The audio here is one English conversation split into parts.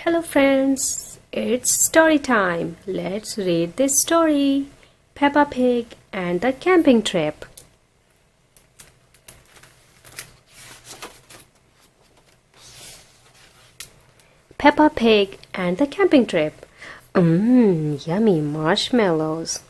Hello friends, it's story time. Let's read this story. Peppa Pig and the camping trip. Peppa Pig and the camping trip. Yummy marshmallows.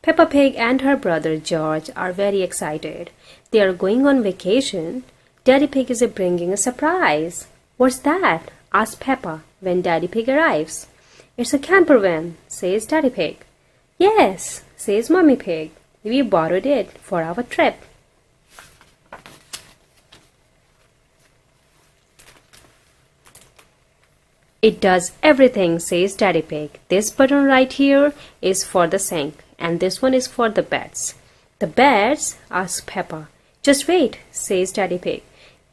Peppa Pig and her brother George are very excited. They are going on vacation. Daddy Pig is bringing a surprise. What's that? Asks Peppa when Daddy Pig arrives. It's a camper van, says Daddy Pig. Yes, says Mummy Pig. We borrowed it for our trip. It does everything, says Daddy Pig. This button right here is for the sink, and this one is for the beds. The beds? Asks Peppa. Just wait, says Daddy Pig.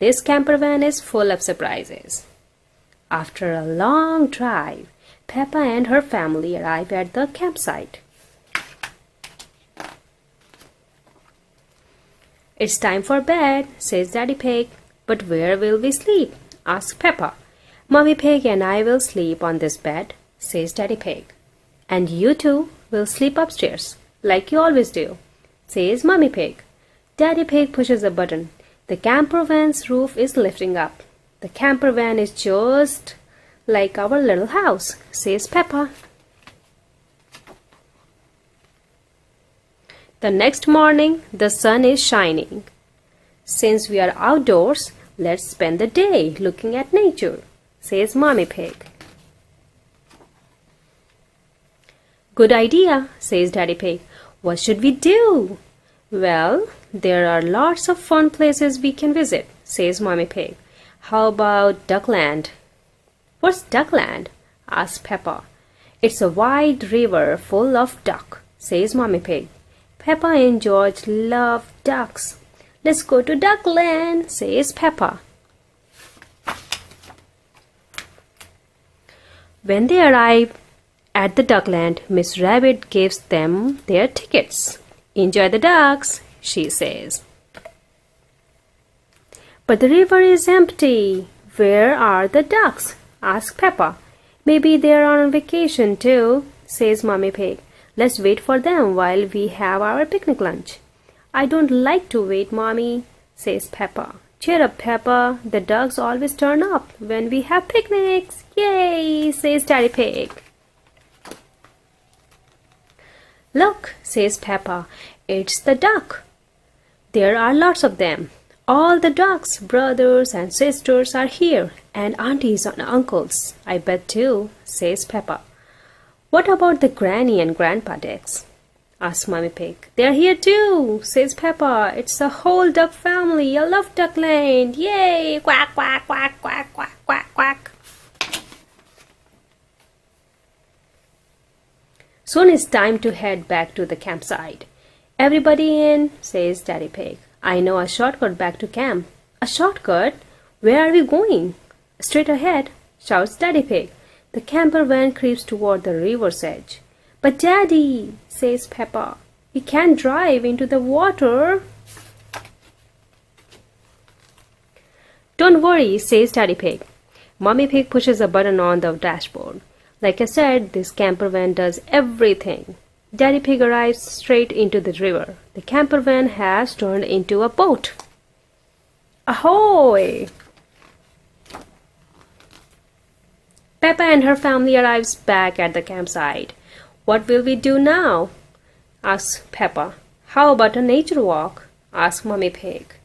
This camper van is full of surprises. After a long drive, Peppa and her family arrive at the campsite. It's time for bed, says Daddy Pig. But where will we sleep? Asks Peppa. Mummy Pig and I will sleep on this bed, says Daddy Pig. And you two will sleep upstairs, like you always do, says Mummy Pig. Daddy Pig pushes a button. The camper van's roof is lifting up. The camper van is just like our little house, says Peppa. The next morning, the sun is shining. Since we are outdoors, let's spend the day looking at nature, says Mommy Pig. Good idea, says Daddy Pig. What should we do? Well, there are lots of fun places we can visit, says Mommy Pig. How about Duckland? What's Duckland? asks Peppa. It's a wide river full of duck, says Mommy Pig. Peppa and George love ducks. Let's go to Duckland, says Peppa. When they arrive at the Duckland, Miss Rabbit gives them their tickets. Enjoy the ducks, she says. But the river is empty. Where are the ducks? asks Peppa. Maybe they are on vacation too, says Mommy Pig. Let's wait for them while we have our picnic lunch. I don't like to wait, Mommy, says Peppa. Cheer up, Peppa. The ducks always turn up when we have picnics. Yay, says Daddy Pig. Look, says Peppa, it's the duck. There are lots of them. All the ducks, brothers and sisters are here, and aunties and uncles, I bet too, says Peppa. What about the granny and grandpa ducks? asks Mommy Pig. They're here too, says Peppa. It's a whole duck family. I love Duckland. Yay! Quack, quack, quack, quack, quack, quack, quack. Soon it's time to head back to the campsite. Everybody in, says Daddy Pig. I know a shortcut back to camp. A shortcut? Where are we going? Straight ahead, shouts Daddy Pig. The camper van creeps toward the river's edge. But Daddy, says Peppa, we can't drive into the water. Don't worry, says Daddy Pig. Mommy Pig pushes a button on the dashboard. Like I said, this camper van does everything. Daddy Pig arrives straight into the river. The camper van has turned into a boat. Ahoy! Peppa and her family arrives back at the campsite. What will we do now? asks Peppa. How about a nature walk? asks Mommy Pig.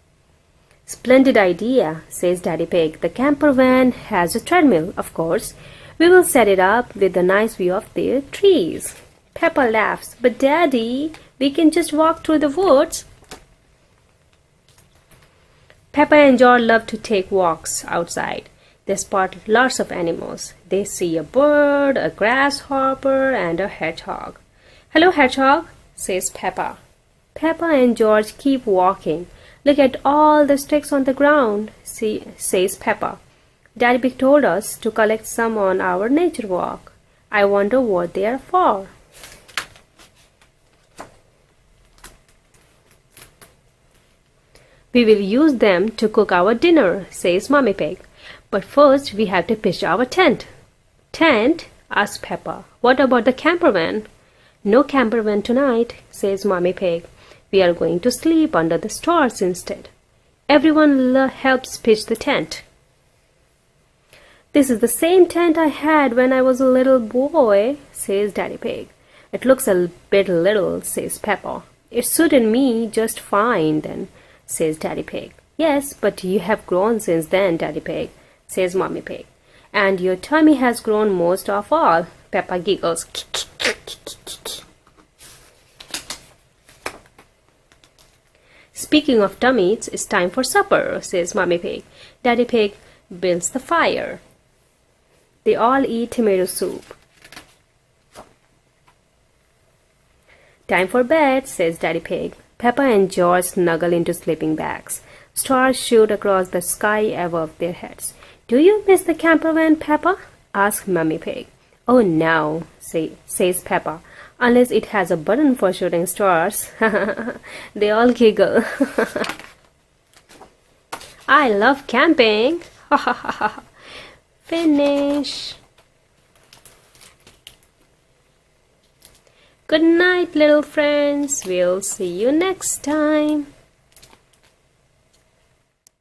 Splendid idea, says Daddy Pig. The camper van has a treadmill, of course. We will set it up with a nice view of the trees. Peppa laughs. But Daddy, we can just walk through the woods. Peppa and George love to take walks outside. They spot lots of animals. They see a bird, a grasshopper, and a hedgehog. Hello, hedgehog, says Peppa. Peppa and George keep walking. Look at all the sticks on the ground, says Peppa. Daddy Pig told us to collect some on our nature walk. I wonder what they are for. We will use them to cook our dinner, says Mommy Pig. But first we have to pitch our tent. Tent? Asks Peppa. What about the campervan? No campervan tonight, says Mommy Pig. We are going to sleep under the stars instead. Everyone helps pitch the tent. This is the same tent I had when I was a little boy, says Daddy Pig. It looks a bit little, says Peppa. It suited me just fine then, says Daddy Pig. Yes, but you have grown since then, Daddy Pig, says Mommy Pig. And your tummy has grown most of all, Peppa giggles. Speaking of tummies, it's time for supper, says Mommy Pig. Daddy Pig builds the fire. They all eat tomato soup. Time for bed, says Daddy Pig. Peppa and George snuggle into sleeping bags. Stars shoot across the sky above their heads. Do you miss the campervan, Peppa? asks Mommy Pig. Oh no, says Peppa, unless it has a button for shooting stars. They all giggle. I love camping. Finish. Good night, little friends. We'll see you next time.